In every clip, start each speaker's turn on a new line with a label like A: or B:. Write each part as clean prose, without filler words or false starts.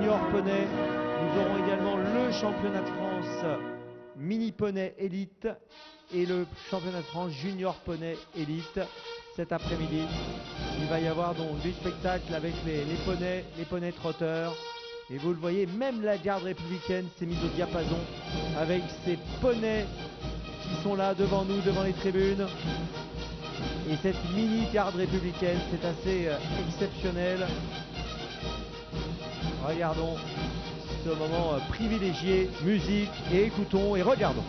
A: junior poney. Nous aurons également le championnat de France mini poney élite et le championnat de France junior poney élite cet après-midi. Il va y avoir donc du spectacle avec les poneys trotteurs. Et vous le voyez, même la garde républicaine s'est mise au diapason avec ces poneys qui sont là devant nous, devant les tribunes. Et cette mini garde républicaine, c'est assez exceptionnel. Regardons ce moment privilégié, musique, et écoutons et regardons.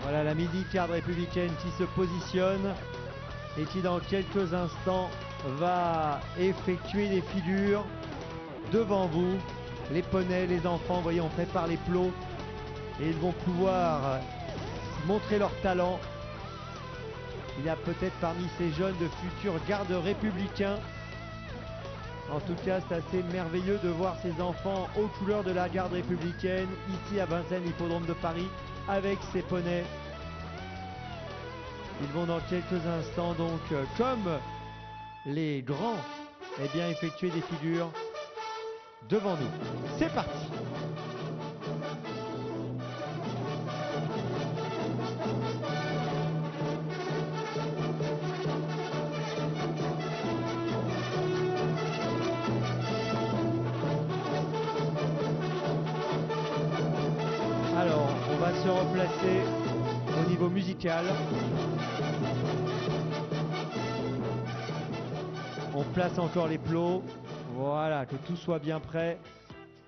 A: Voilà la mini garde républicaine qui se positionne et qui dans quelques instants va effectuer les figures devant vous. Les poneys, les enfants, vous voyez, on prépare les plots et ils vont pouvoir montrer leur talent. Il y a peut-être parmi ces jeunes de futurs gardes républicains. En tout cas, c'est assez merveilleux de voir ces enfants aux couleurs de la garde républicaine ici à Vincennes, hippodrome de Paris, avec ces poneys. Ils vont dans quelques instants donc, comme les grands, eh bien, effectuer des figures devant nous. C'est parti! Alors, on va se replacer au niveau musical. On place encore les plots. Voilà, que tout soit bien prêt.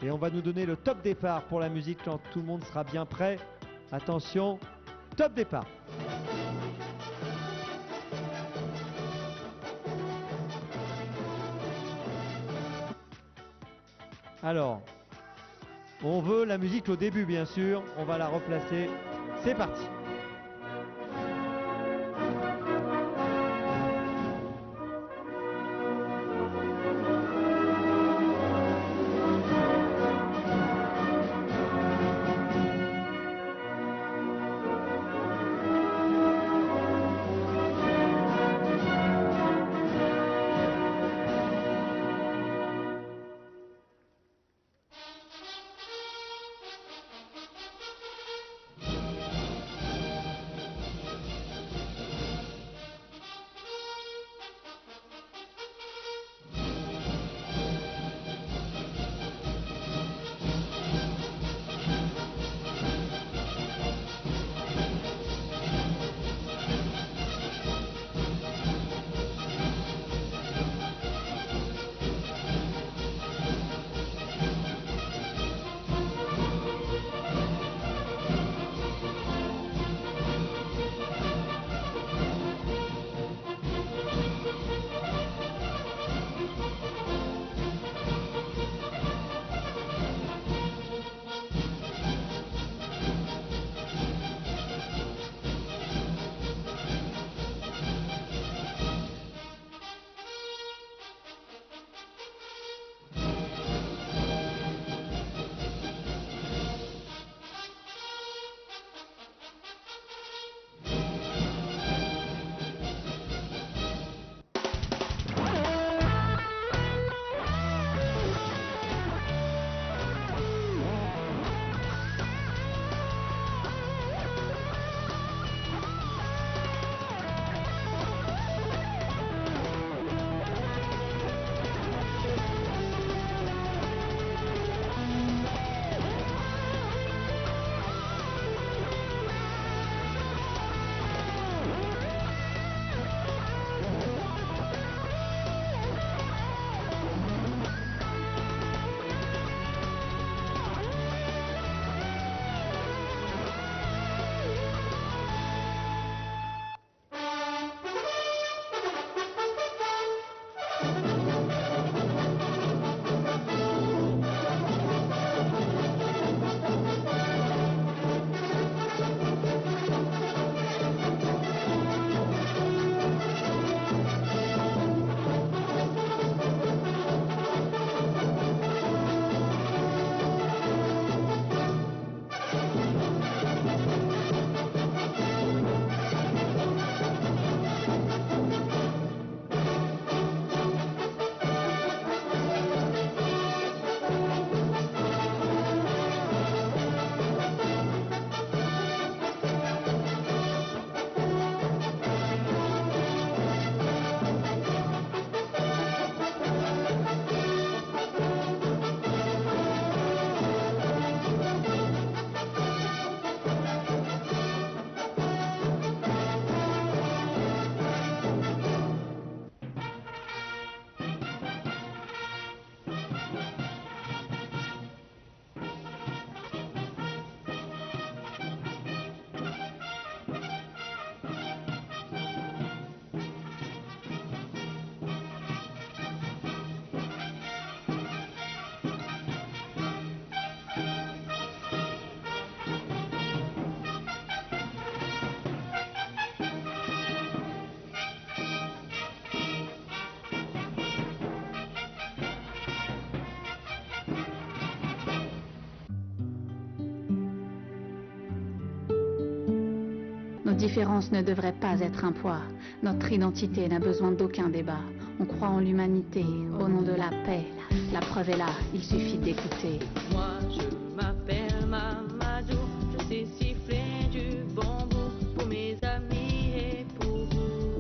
A: Et on va nous donner le top départ pour la musique quand tout le monde sera bien prêt. Attention, top départ. Alors, on veut la musique au début, bien sûr. On va la replacer. C'est parti.
B: différence ne devrait pas être un poids. Notre identité n'a besoin d'aucun débat. On croit en l'humanité, au nom de la paix. La preuve est là, il suffit d'écouter.
C: Moi je m'appelle Mamadou, je sais siffler du bambou pour mes amis et pour vous.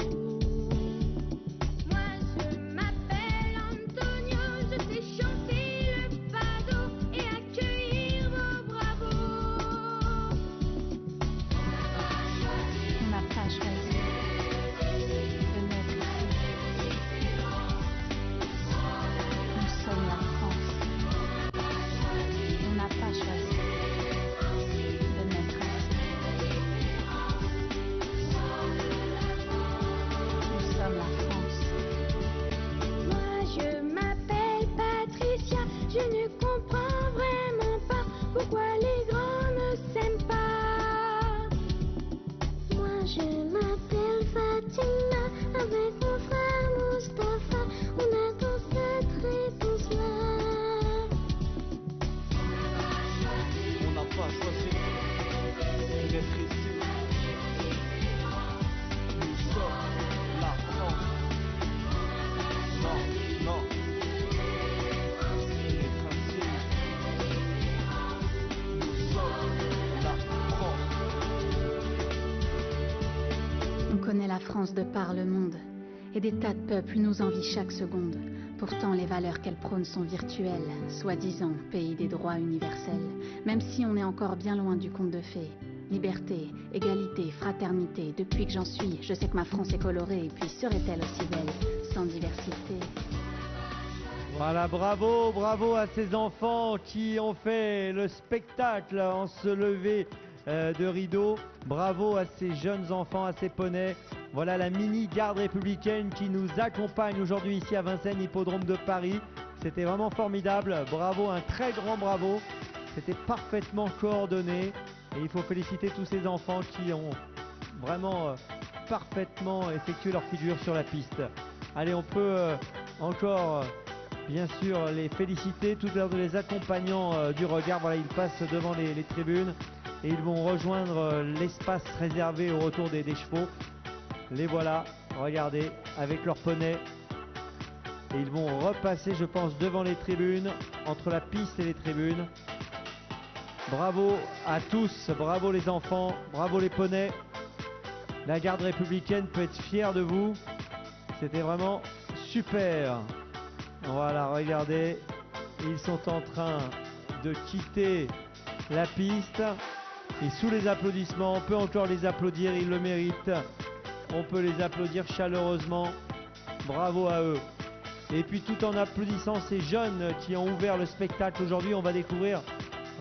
D: Moi je m'appelle Antonio, je sais chanter le fado et accueillir vos bravos.
B: On n'a pas choisi de naître ici. Nous sommes la France. On n'a pas choisi de naître ici. Nous sommes la France.
D: Moi je m'appelle Patricia, je ne comprends vraiment pas pourquoi les grands ne s'aiment pas. Moi je m'appelle Fatima, avec mon frère Mustapha, on a tous cette réponse-là.
E: On n'a pas choisi d'être ici. Nous sommes la France. Non, non. D'être ici. Nous sommes la France.
B: On connaît la France de par le monde, et des tas de peuples nous envient chaque seconde. Pourtant, les valeurs qu'elle prône sont virtuelles, soi-disant pays des droits universels, même si on est encore bien loin du conte de fées. Liberté, égalité, fraternité, depuis que j'en suis, je sais que ma France est colorée, et puis serait-elle aussi belle sans diversité?
A: Voilà, bravo, bravo à ces enfants qui ont fait le spectacle en se lever de rideau. Bravo à ces jeunes enfants, à ces poneys. Voilà la mini garde républicaine qui nous accompagne aujourd'hui ici à Vincennes, hippodrome de Paris. C'était vraiment formidable. Bravo, un très grand bravo. C'était parfaitement coordonné. Et il faut féliciter tous ces enfants qui ont vraiment parfaitement effectué leur figure sur la piste. Allez, on peut encore bien sûr les féliciter tout en les accompagnant du regard. Voilà, ils passent devant les tribunes et ils vont rejoindre l'espace réservé au retour des chevaux. Les voilà, regardez, avec leur poney. Et ils vont repasser, je pense, devant les tribunes, entre la piste et les tribunes. Bravo à tous, bravo les enfants, bravo les poneys. La garde républicaine peut être fière de vous. C'était vraiment super. Voilà, regardez, ils sont en train de quitter la piste. Et sous les applaudissements, on peut encore les applaudir, ils le méritent. On peut les applaudir chaleureusement. Bravo à eux. Et puis tout en applaudissant ces jeunes qui ont ouvert le spectacle aujourd'hui, on va découvrir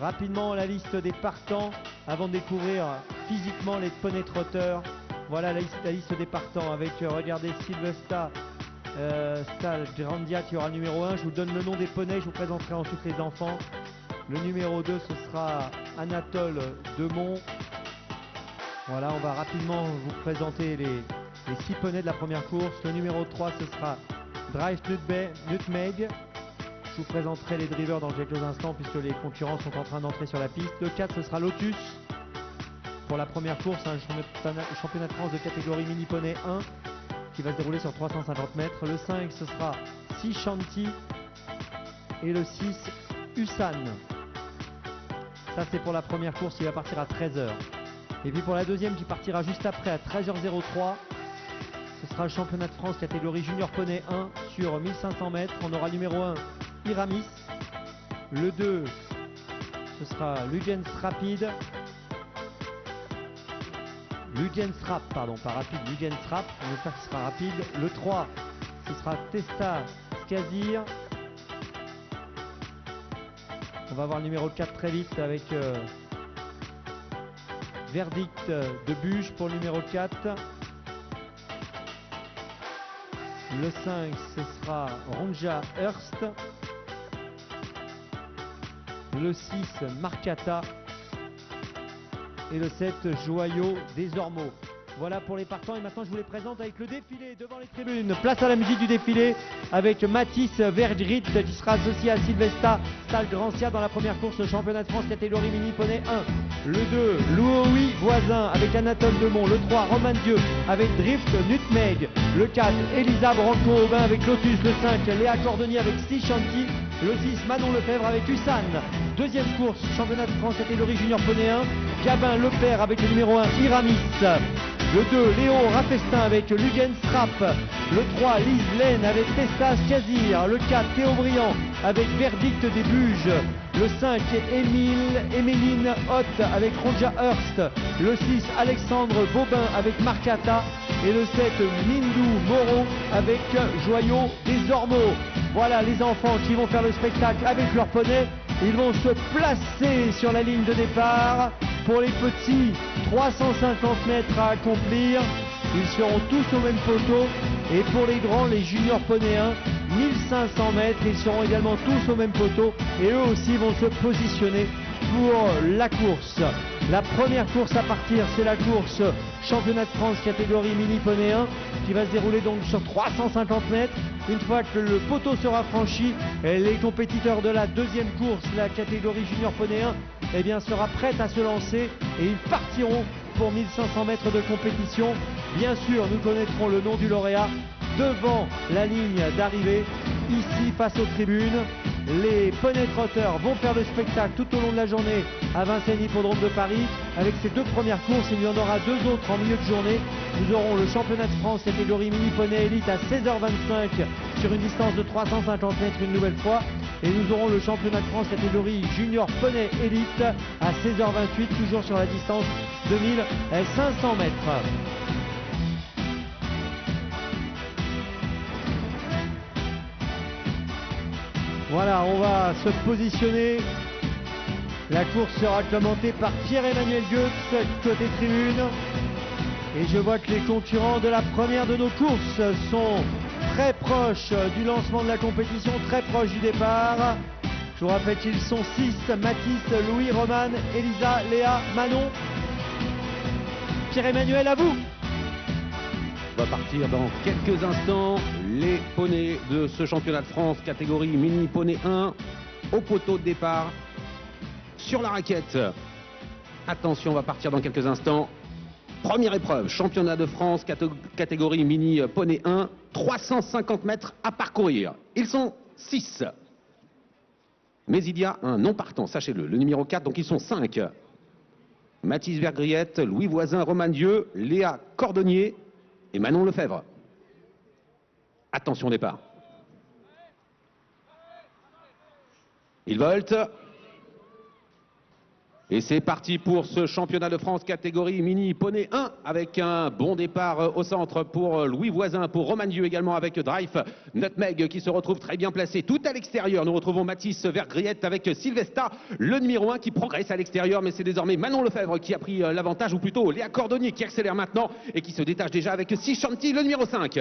A: rapidement la liste des partants avant de découvrir physiquement les poneys trotteurs. Voilà la liste des partants avec, regardez, Sylvesta Grandia qui aura le numéro 1. Je vous donne le nom des poneys, je vous présenterai ensuite les enfants. Le numéro 2, ce sera Anatole Demont. Voilà, on va rapidement vous présenter les 6 poneys de la première course. Le numéro 3, ce sera Drive Nutmeg. Je vous présenterai les drivers dans quelques instants puisque les concurrents sont en train d'entrer sur la piste. Le 4, ce sera Lotus. Pour la première course, un championnat de France de catégorie mini poney 1 qui va se dérouler sur 350 mètres. Le 5, ce sera Si Shanti. Et le 6, Usan. Ça, c'est pour la première course qui va partir à 13h. Et puis pour la deuxième qui partira juste après à 13h03, ce sera le championnat de France catégorie junior poney 1 sur 1500 mètres. On aura le numéro 1 Iramis. Le 2, ce sera Lugens Rapide. Lugens Rap, pardon, pas rapide, Lugens Rap. On espère qu'il sera rapide. Le 3, ce sera Testa Skazir. On va voir le numéro 4 très vite avec Verdict de Buge pour le numéro 4. Le 5, ce sera Ronja Hurst. Le 6, Marcata. Et le 7, Joyau des Ormeaux. Voilà pour les partants et maintenant je vous les présente avec le défilé devant les tribunes. Place à la musique du défilé avec Mathis Vergrit qui sera associé à Sylvesta Stalgrancia dans la première course, le championnat de France catégorie mini poney 1. Le 2, Louis Voisin avec Anatole Demont. Le 3, Romain Dieu avec Drift Nutmeg. Le 4, Elisa Branco-Aubin avec Lotus. Le 5, Léa Cordonnier avec Sea Shanty. Le 6, Manon Lefebvre avec Usan. Deuxième course, championnat de France catégorie junior poney 1. Gabin Lepère avec le numéro 1, Iramis. Le 2, Léo Rafestin avec Lugen Strap. Le 3, Lise Laine avec Testas Kazir. Le 4, Théo Briand avec Verdict des Buges. Le 5, Emeline Hoth avec Ronja Hurst. Le 6, Alexandre Bobin avec Marcata. Et le 7, Mindou Moreau avec Joyau des Ormeaux. Voilà les enfants qui vont faire le spectacle avec leur poney. Ils vont se placer sur la ligne de départ. Pour les petits, 350 mètres à accomplir. Ils seront tous au même poteau. Et pour les grands, les juniors poney 1, 1500 mètres. Ils seront également tous au même poteau. Et eux aussi vont se positionner pour la course. La première course à partir, c'est la course championnat de France catégorie mini poney 1 qui va se dérouler donc sur 350 mètres. Une fois que le poteau sera franchi, les compétiteurs de la deuxième course, la catégorie junior poney 1, eh bien, sera prête à se lancer et ils partiront pour 1500 mètres de compétition. Bien sûr, nous connaîtrons le nom du lauréat devant la ligne d'arrivée, ici face aux tribunes. Les poneys trotteurs vont faire le spectacle tout au long de la journée à Vincennes Hippodrome de Paris. Avec ces deux premières courses, il y en aura deux autres en milieu de journée. Nous aurons le championnat de France catégorie mini poney élite à 16h25 sur une distance de 350 mètres une nouvelle fois. Et nous aurons le championnat de France catégorie junior poney élite à 16h28, toujours sur la distance de 1500 mètres. Voilà, on va se positionner. La course sera commentée par Pierre-Emmanuel Goetz, côté tribune. Et je vois que les concurrents de la première de nos courses sont très proches du lancement de la compétition, très proches du départ. Je vous rappelle qu'ils sont 6, Mathis, Louis, Roman, Elisa, Léa, Manon. Pierre-Emmanuel, à vous.
F: On va partir dans quelques instants. Les poneys de ce championnat de France catégorie mini poney 1 au poteau de départ sur la raquette. Attention, on va partir dans quelques instants. Première épreuve, championnat de France catégorie mini poney 1, 350 mètres à parcourir. Ils sont 6. Mais il y a un non partant, sachez-le, le numéro 4, donc ils sont 5. Mathis Vergriette, Louis Voisin, Romain Dieu, Léa Cordonnier et Manon Lefebvre. Attention au départ. Il volte. Et c'est parti pour ce championnat de France catégorie mini poney 1 avec un bon départ au centre pour Louis Voisin, pour Romain Dieu également avec Drive Nutmeg qui se retrouve très bien placé. Tout à l'extérieur, nous retrouvons Mathis Vergriette avec Sylvesta, le numéro 1 qui progresse à l'extérieur, mais c'est désormais Manon Lefebvre qui a pris l'avantage, ou plutôt Léa Cordonnier qui accélère maintenant et qui se détache déjà avec Sea Shanty, le numéro 5.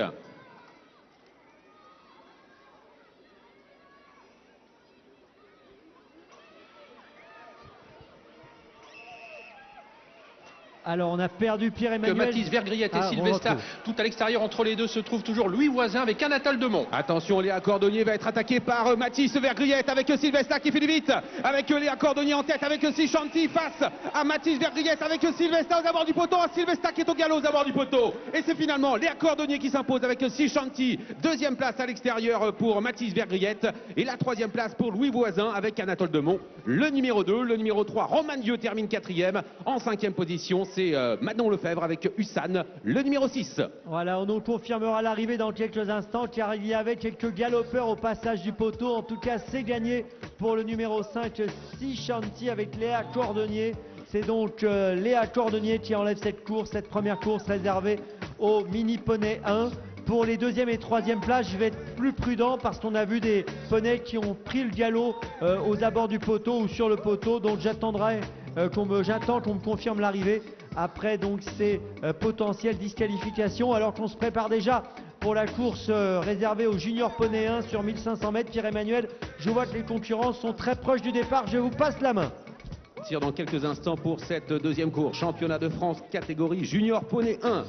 A: Alors on a perdu Pierre-Emmanuel.
G: Mathis Vergriette et Sylvesta, tout à l'extérieur entre les deux se trouve toujours Louis Voisin avec Anatole Demont.
F: Attention, Léa Cordonnier va être attaqué par Mathis Vergriette avec Sylvesta qui fait du vite, avec Léa Cordonnier en tête, avec Sea Shanty face à Mathis Vergriette, avec Sylvesta aux abords du poteau, Sylvesta qui est au galop aux abords du poteau. Et c'est finalement Léa Cordonnier qui s'impose avec Sea Shanty. Deuxième place à l'extérieur pour Mathis Vergriette et la troisième place pour Louis Voisin avec Anatole Demont. Le numéro 2, le numéro 3, Romain Dieu termine quatrième. En cinquième position, c'est Manon Lefebvre avec Usan, le numéro 6.
A: Voilà, on nous confirmera l'arrivée dans quelques instants car il y avait quelques galopeurs au passage du poteau. En tout cas, c'est gagné pour le numéro 5, Sea Shanty avec Léa Cordonnier. C'est donc Léa Cordonnier qui enlève cette course, cette première course réservée au mini poney 1. Pour les deuxième et troisième places, je vais être plus prudent parce qu'on a vu des poneys qui ont pris le galop aux abords du poteau ou sur le poteau. Donc j'attends qu'on me confirme l'arrivée après donc ces potentielles disqualifications, alors qu'on se prépare déjà pour la course réservée au junior poney 1 sur 1500 mètres. Pierre-Emmanuel, je vois que les concurrents sont très proches du départ, je vous passe la main.
F: Tire dans quelques instants pour cette deuxième course, championnat de France catégorie junior poney 1.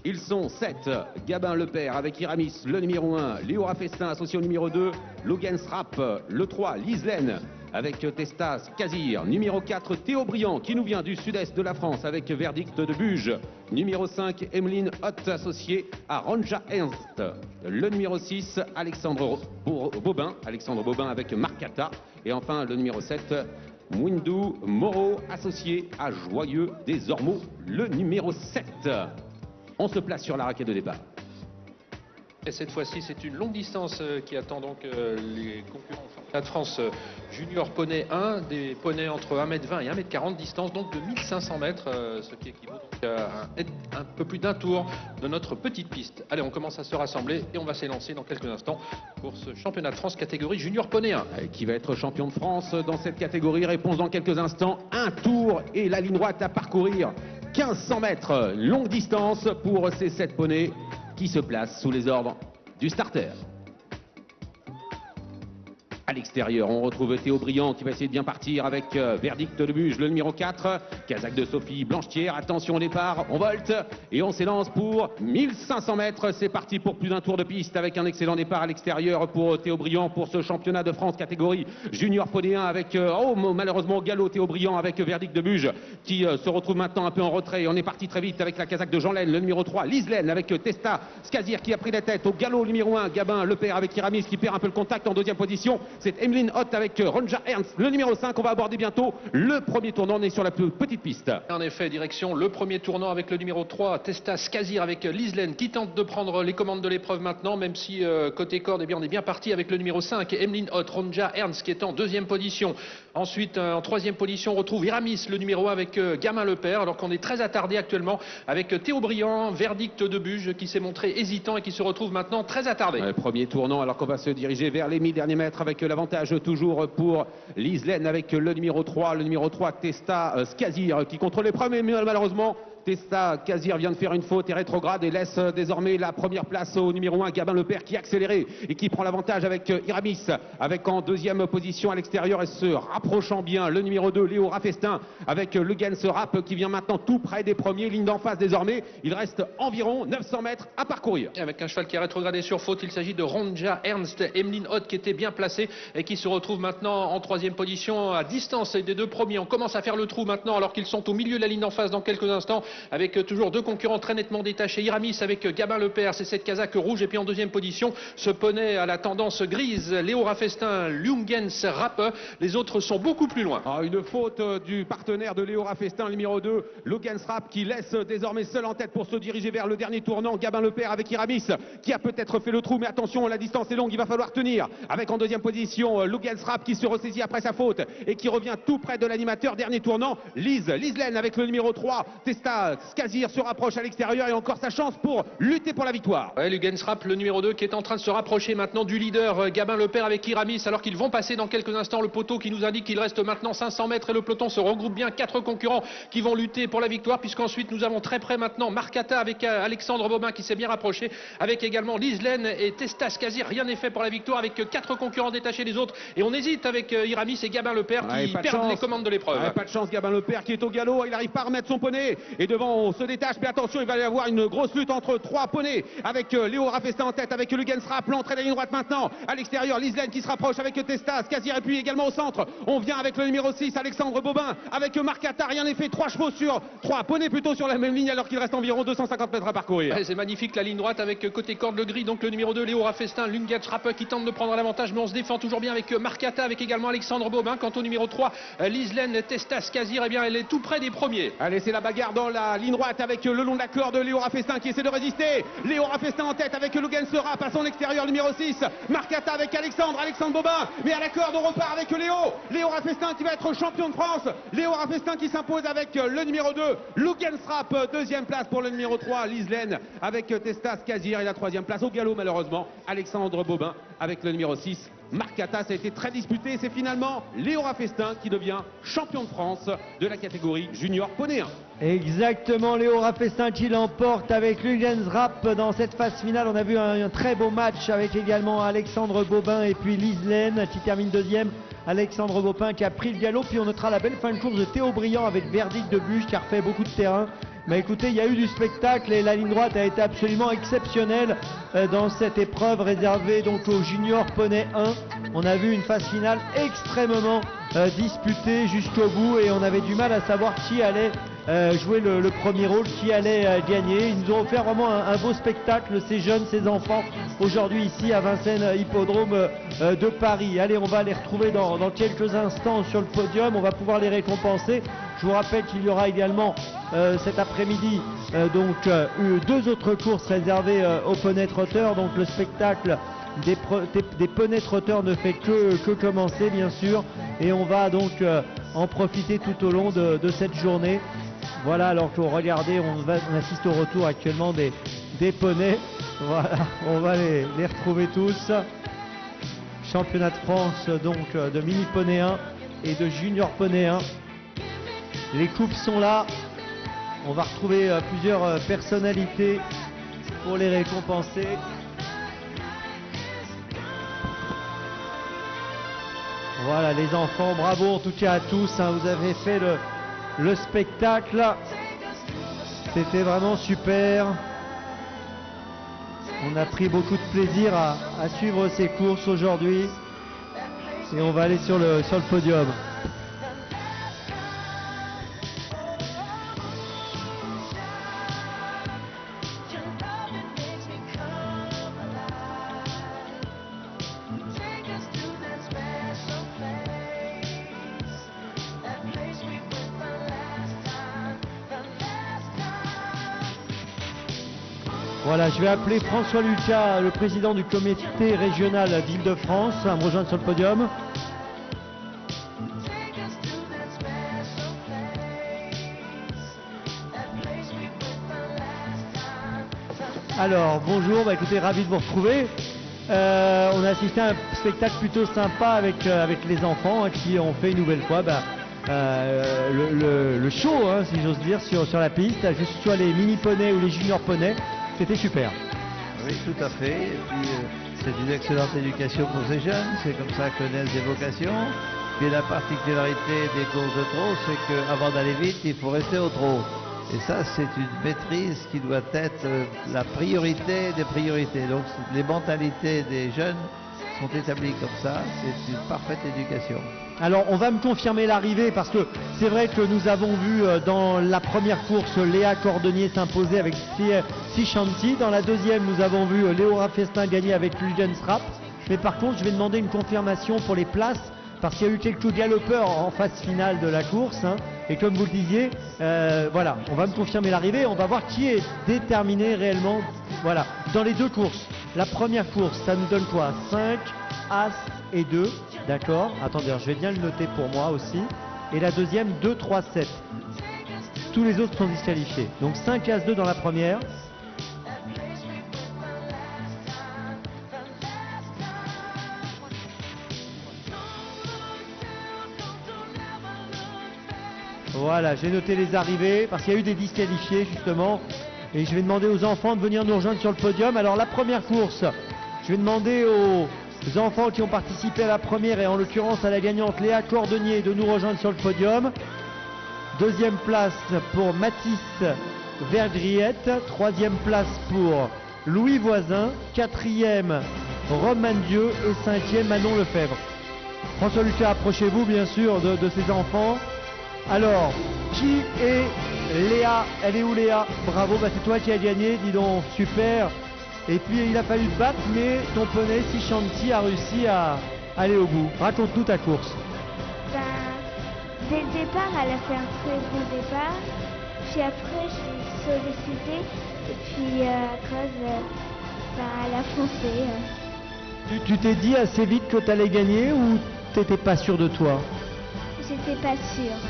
F: Ils sont 7, Gabin Lepère avec Iramis, le numéro 1, Léo Rafestin associé au numéro 2, Logan Strap, le 3, Lise Laine, avec Testa Skazir. Numéro 4, Théo Briand qui nous vient du sud-est de la France avec Verdict de Buge. Numéro 5, Emeline Hott associée à Ronja Ernst. Le numéro 6, Alexandre Bobin avec Marcata. Et enfin le numéro 7, Mwindou Moreau associé à Joyeux des Ormeaux, le numéro 7. On se place sur la raquette de départ.
G: Et cette fois-ci, c'est une longue distance qui attend donc les concurrents au championnat de France Junior Poney 1, des poneys entre 1m20 et 1m40, distance donc de 1500 mètres, ce qui équivaut donc à un peu plus d'un tour de notre petite piste. Allez, on commence à se rassembler et on va s'élancer dans quelques instants pour ce championnat de France catégorie Junior Poney 1.
F: Qui va être champion de France dans cette catégorie? Réponse dans quelques instants. Un tour et la ligne droite à parcourir. 1500 mètres, longue distance pour ces 7 poneys qui se placent sous les ordres du starter. À l'extérieur, on retrouve Théo Briand qui va essayer de bien partir avec Verdict de Buge, le numéro 4. Kazakh de Sophie Blanchetière. Attention au départ, on volte et on s'élance pour 1500 mètres. C'est parti pour plus d'un tour de piste avec un excellent départ à l'extérieur pour Théo Briand pour ce championnat de France catégorie Junior Poney 1 avec, malheureusement, galop Théo Briand avec Verdict de Buge qui se retrouve maintenant un peu en retrait. On est parti très vite avec la Kazakh de Jean Laine, le numéro 3. Lise Laine avec Testa Skazir qui a pris la tête au galop numéro 1. Gabin Lepère avec Iramis qui perd un peu le contact en deuxième position. C'est Emeline Hott avec Ronja Ernst, le numéro 5. On va aborder bientôt le premier tournant. On est sur la petite piste.
G: En effet, direction le premier tournant avec le numéro 3, Testa Skazir avec Lise Laine qui tente de prendre les commandes de l'épreuve maintenant, même si côté corde, on est bien parti avec le numéro 5, Emeline Hott. Ronja Ernst qui est en deuxième position. Ensuite, en troisième position, on retrouve Iramis, le numéro 1 avec Gamin Lepère, alors qu'on est très attardé actuellement avec Théo Briand, Verdict de Buge qui s'est montré hésitant et qui se retrouve maintenant très attardé.
F: Premier tournant alors qu'on va se diriger vers les mi-derniers mètres avec l'avantage toujours pour Lise Laine avec le numéro 3, Testa Skazir qui contrôle l'épreuve, mais malheureusement Testa Skazir vient de faire une faute et rétrograde et laisse désormais la première place au numéro 1, Gabin Lepère qui est accéléré et qui prend l'avantage avec Iramis, avec en deuxième position à l'extérieur et se rapprochant bien le numéro 2, Léo Raffestin avec Le Gens Rap qui vient maintenant tout près des premiers, ligne d'en face désormais. Il reste environ 900 mètres à parcourir.
G: Et avec un cheval qui a rétrogradé sur faute, il s'agit de Ronja Ernst, Emeline Hott qui était bien placée et qui se retrouve maintenant en troisième position à distance des deux premiers. On commence à faire le trou maintenant alors qu'ils sont au milieu de la ligne d'en face dans quelques instants, avec toujours deux concurrents très nettement détachés. Iramis avec Gabin Lepère, c'est cette Kazakh rouge. Et puis en deuxième position, ce poney à la tendance grise, Léo Raffestin, Lungens Rap. Les autres sont beaucoup plus loin.
F: Une faute du partenaire de Léo Raffestin, numéro 2, Lungens Rap, qui laisse désormais seul en tête pour se diriger vers le dernier tournant. Gabin Lepère avec Iramis, qui a peut-être fait le trou, mais attention, la distance est longue, il va falloir tenir. Avec en deuxième position, Lungens Rap qui se ressaisit après sa faute et qui revient tout près de l'animateur. Dernier tournant, Lise Laine avec le numéro 3, Testa Skazir se rapproche à l'extérieur et encore sa chance pour lutter pour la victoire.
G: Ouais, Lungens Rap, le numéro 2, qui est en train de se rapprocher maintenant du leader Gabin Lepère avec Iramis, alors qu'ils vont passer dans quelques instants le poteau qui nous indique qu'il reste maintenant 500 mètres et le peloton se regroupe bien. 4 concurrents qui vont lutter pour la victoire, puisqu'ensuite nous avons très près maintenant Marcata avec Alexandre Bobin qui s'est bien rapproché, avec également Lise Laine et Testa Skazir. Rien n'est fait pour la victoire avec 4 concurrents détachés des autres et on hésite avec Iramis et Gabin Lepère qui perdent les commandes de l'épreuve.
F: Pas de chance, Gabin Lepère qui est au galop, il n'arrive pas à remettre son poney et devant on se détache, mais attention, il va y avoir une grosse lutte entre 3 poneys avec Léo Raffestin en tête, avec Lungens Rap, l'entrée de la ligne droite maintenant, à l'extérieur, Lise Laine qui se rapproche avec Testa Skazir et puis également au centre, on vient avec le numéro 6, Alexandre Bobin, avec Marcata, rien n'est fait, 3 poneys plutôt sur la même ligne alors qu'il reste environ 250 mètres à parcourir.
G: Ouais, c'est magnifique la ligne droite avec côté corde le gris, donc le numéro 2, Léo Raffestin, Lungens Rap qui tente de prendre l'avantage, mais on se défend toujours bien avec Marcata, avec également Alexandre Bobin. Quant au numéro 3, Lise Laine, Testa Skazir, eh bien elle est tout près des premiers.
F: Allez, c'est la bagarre dans la ligne droite avec le long de la corde Léo Raffestin qui essaie de résister. Léo Raffestin en tête avec Lungens Rap à son extérieur, numéro 6. Marcata avec Alexandre Bobin, mais à la corde on repart avec Léo Raffestin qui va être champion de France. Léo Raffestin qui s'impose avec le numéro 2, Lungens Rap, deuxième place pour le numéro 3, Lise Laine avec Testa Skazir, et la troisième place au galop malheureusement, Alexandre Bobin avec le numéro 6. Marcata, ça a été très disputé, c'est finalement Léo Raffestin qui devient champion de France de la catégorie Junior Poney 1.
A: Exactement, Léo Raffestin qui l'emporte avec Lungens Rap dans cette phase finale. On a vu un très beau match avec également Alexandre Bobin et puis Lise Laine qui termine deuxième. Alexandre Bobin qui a pris le galop, puis on notera la belle fin de course de Théo Briand avec Verdict de Buge qui a refait beaucoup de terrain Mais écoutez, il y a eu du spectacle et la ligne droite a été absolument exceptionnelle dans cette épreuve réservée donc au Junior Poney 1. On a vu une phase finale extrêmement disputée jusqu'au bout et on avait du mal à savoir qui allait jouer le premier rôle, qui allait gagner. Ils nous ont offert vraiment un beau spectacle, ces jeunes, ces enfants, aujourd'hui ici à Vincennes Hippodrome de Paris. Allez, on va les retrouver dans quelques instants sur le podium, on va pouvoir les récompenser. Je vous rappelle qu'il y aura également cet après-midi deux autres courses réservées aux poneys trotteurs. Donc le spectacle des poneys trotteurs ne fait que commencer bien sûr. Et on va donc en profiter tout au long de cette journée. Voilà, alors que regardez, on assiste au retour actuellement des poneys. Voilà, on va les retrouver tous. Championnat de France donc de mini poney 1 et de junior poney 1. Les coupes sont là. On va retrouver plusieurs personnalités pour les récompenser. Voilà les enfants, bravo en tout cas à tous, hein, vous avez fait le spectacle. C'était vraiment super. On a pris beaucoup de plaisir à suivre ces courses aujourd'hui. Et on va aller sur le podium. Voilà, je vais appeler François Lucas, le président du comité régional d'Île-de-France, à me rejoindre sur le podium. Alors, bonjour, écoutez, ravi de vous retrouver. On a assisté à un spectacle plutôt sympa avec les enfants hein, qui ont fait une nouvelle fois le show, hein, si j'ose dire, sur la piste, que ce soit les mini poneys ou les junior poneys. C'était super.
H: Oui, tout à fait. Et puis, c'est une excellente éducation pour ces jeunes. C'est comme ça que naissent des vocations. Et la particularité des courses de trot, c'est qu'avant d'aller vite, il faut rester au trot. Et ça, c'est une maîtrise qui doit être la priorité des priorités. Donc, les mentalités des jeunes sont établies comme ça. C'est une parfaite éducation.
A: Alors, on va me confirmer l'arrivée parce que c'est vrai que nous avons vu dans la première course Léa Cordonnier s'imposer avec Sichanti. Dans la deuxième, nous avons vu Léo Rafestin gagner avec Lugen Strap. Mais par contre, je vais demander une confirmation pour les places parce qu'il y a eu quelques galopeurs en phase finale de la course. Hein. Et comme vous le disiez, voilà, on va me confirmer l'arrivée. On va voir qui est déterminé réellement. Voilà, dans les deux courses. La première course, ça nous donne quoi? 5, As et 2. D'accord, attendez, je vais bien le noter pour moi aussi. Et la deuxième, 2, 3, 7. Tous les autres sont disqualifiés. Donc 5 As 2 dans la première. Voilà, j'ai noté les arrivées parce qu'il y a eu des disqualifiés justement. Et je vais demander aux enfants de venir nous rejoindre sur le podium. Alors la première course, je vais demander aux enfants qui ont participé à la première et en l'occurrence à la gagnante Léa Cordonnier de nous rejoindre sur le podium. Deuxième place pour Mathis Vergriette. Troisième place pour Louis Voisin. Quatrième Romain Dieu et cinquième Manon Lefebvre. François Lucas, approchez-vous bien sûr de ces enfants. Alors, qui est Léa? Elle est où Léa? Bravo, c'est toi qui as gagné, dis donc, super. Et puis il a fallu te battre, mais ton poney Sichanti a réussi à aller au bout. Raconte-nous ta course.
D: Dès le départ, elle a fait un très bon départ. Puis après, je suis sollicitée. Et puis à cause, elle a foncé.
A: Tu t'es dit assez vite que tu allais gagner ou t'étais pas sûr de toi?
D: J'étais pas sûre.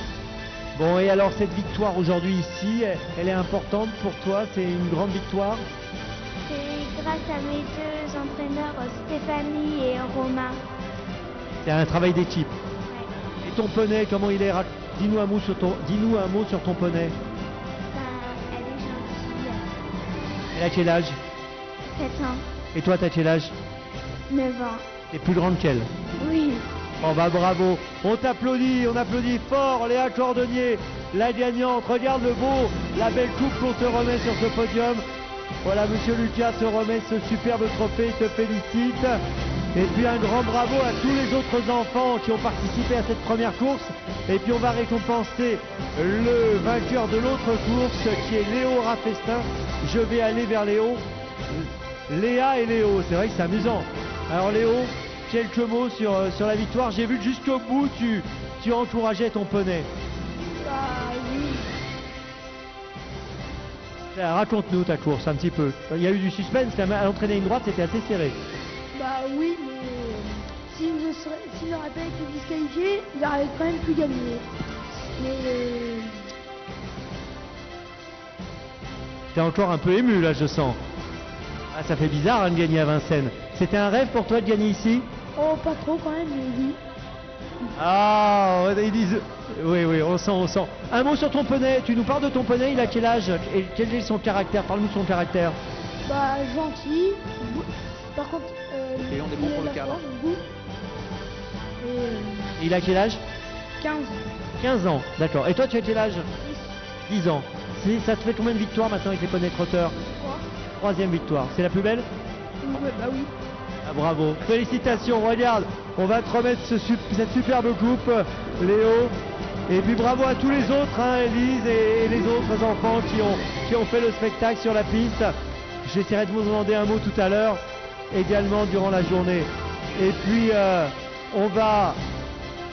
A: Bon, et alors cette victoire aujourd'hui ici, elle est importante pour toi? C'est une grande victoire?
D: C'est grâce à mes deux entraîneurs, Stéphanie et Romain.
A: C'est un travail d'équipe.
D: Ouais.
A: Et ton poney, comment il est? Dis-nous un mot sur ton poney.
D: Elle est gentille.
A: Elle a quel âge?
D: 7 ans.
A: Et toi, t'as quel âge?
D: 9 ans.
A: T'es plus grande qu'elle?
D: Oui.
A: Oh bah bravo, on t'applaudit, on applaudit fort Léa Cordonnier la gagnante. Regarde la belle coupe qu'on te remet sur ce podium. Voilà, monsieur Lucas te remet ce superbe trophée, te félicite. Et puis un grand bravo à tous les autres enfants qui ont participé à cette première course. Et puis on va récompenser le vainqueur de l'autre course qui est Léo Raffestin. Je vais aller vers Léo. Léa et Léo, c'est vrai que c'est amusant. Alors Léo, quelques mots sur la victoire. J'ai vu que jusqu'au bout tu encourageais ton poney.
I: Bah oui.
A: Raconte-nous ta course un petit peu. Il y a eu du suspense quand même. À l'entraîner une droite, c'était assez serré.
I: Bah oui, mais s'il n'aurait pas été disqualifié, il aurait quand même pu gagner. Mais
A: T'es encore un peu ému là, je sens. Ah, ça fait bizarre hein, de gagner à Vincennes. C'était un rêve pour toi de gagner ici?
I: oh, pas trop quand même, mais oui.
A: Ah, ils disent... Oui, on sent. Un mot sur ton poney. Tu nous parles de ton poney, il a quel âge? Et quel est son caractère? Parle-nous de son caractère.
I: Bah gentil. Par contre,
F: Et on est bon pour le cadre.
I: Et
A: Il a quel âge?
I: 15.
A: 15 ans, d'accord. Et toi, tu as quel âge? 10 ans. Ça te fait combien de victoires maintenant avec les poneys trotteurs?
I: 3.
A: 3e victoire. C'est la plus belle?
I: Ouais, bah oui.
A: Ah, bravo. Félicitations, regarde. On va te remettre cette superbe coupe, Léo. Et puis bravo à tous les autres, hein, Élise et les autres enfants qui ont fait le spectacle sur la piste. J'essaierai de vous demander un mot tout à l'heure, également durant la journée. Et puis on va...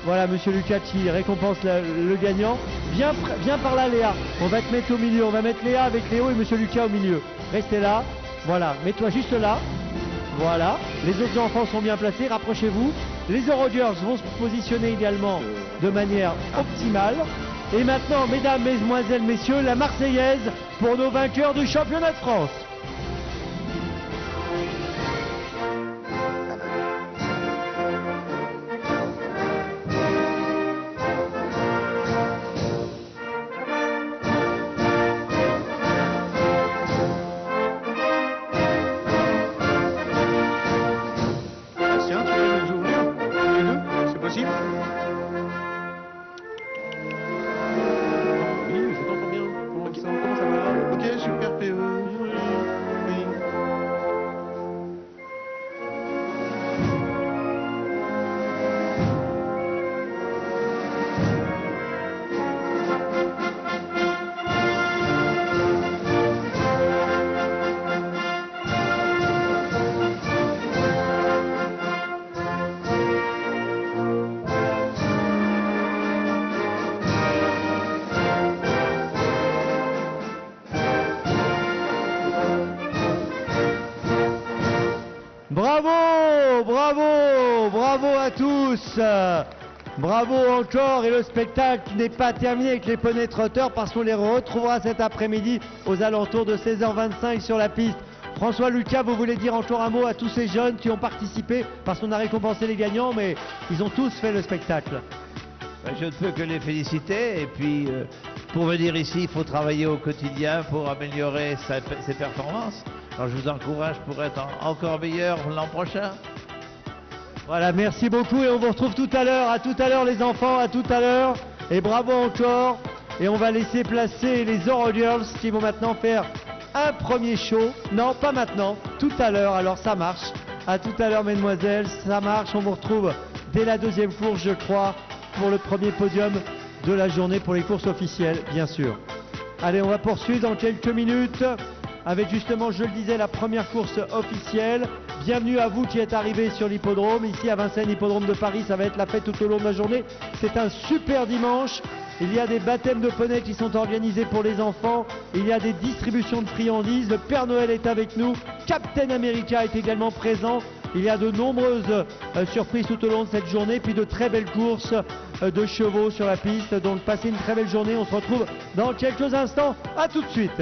A: Voilà, monsieur Lucas qui récompense le gagnant. Viens par là, Léa. On va te mettre au milieu. On va mettre Léa avec Léo et monsieur Lucas au milieu. Restez là. Voilà, mets-toi juste là. Voilà. Les autres enfants sont bien placés. Rapprochez-vous. Les Eurogirls vont se positionner également de manière optimale. Et maintenant, mesdames, mesdemoiselles, messieurs, la Marseillaise pour nos vainqueurs du championnat de France. Bravo à tous. Bravo encore, et le spectacle n'est pas terminé avec les poneys trotteurs parce qu'on les retrouvera cet après-midi aux alentours de 16h25 sur la piste. François, Lucas, vous voulez dire encore un mot à tous ces jeunes qui ont participé parce qu'on a récompensé les gagnants, mais ils ont tous fait le spectacle.
H: Je ne peux que les féliciter et puis pour venir ici, il faut travailler au quotidien pour améliorer ses performances. Alors je vous encourage pour être encore meilleur l'an prochain.
A: Voilà, merci beaucoup et on vous retrouve tout à l'heure. À tout à l'heure les enfants, à tout à l'heure. Et bravo encore. Et on va laisser placer les Eurogirls qui vont maintenant faire un premier show. Non, pas maintenant, tout à l'heure. Alors ça marche. À tout à l'heure mesdemoiselles, ça marche. On vous retrouve dès la deuxième course, je crois, pour le premier podium de la journée pour les courses officielles, bien sûr. Allez, on va poursuivre dans quelques minutes avec justement, je le disais, la première course officielle. Bienvenue à vous qui êtes arrivés sur l'hippodrome. Ici à Vincennes, hippodrome de Paris, ça va être la fête tout au long de la journée. C'est un super dimanche. Il y a des baptêmes de poneys qui sont organisés pour les enfants. Il y a des distributions de friandises. Le Père Noël est avec nous. Captain America est également présent. Il y a de nombreuses surprises tout au long de cette journée. Puis de très belles courses de chevaux sur la piste. Donc passez une très belle journée. On se retrouve dans quelques instants. À tout de suite.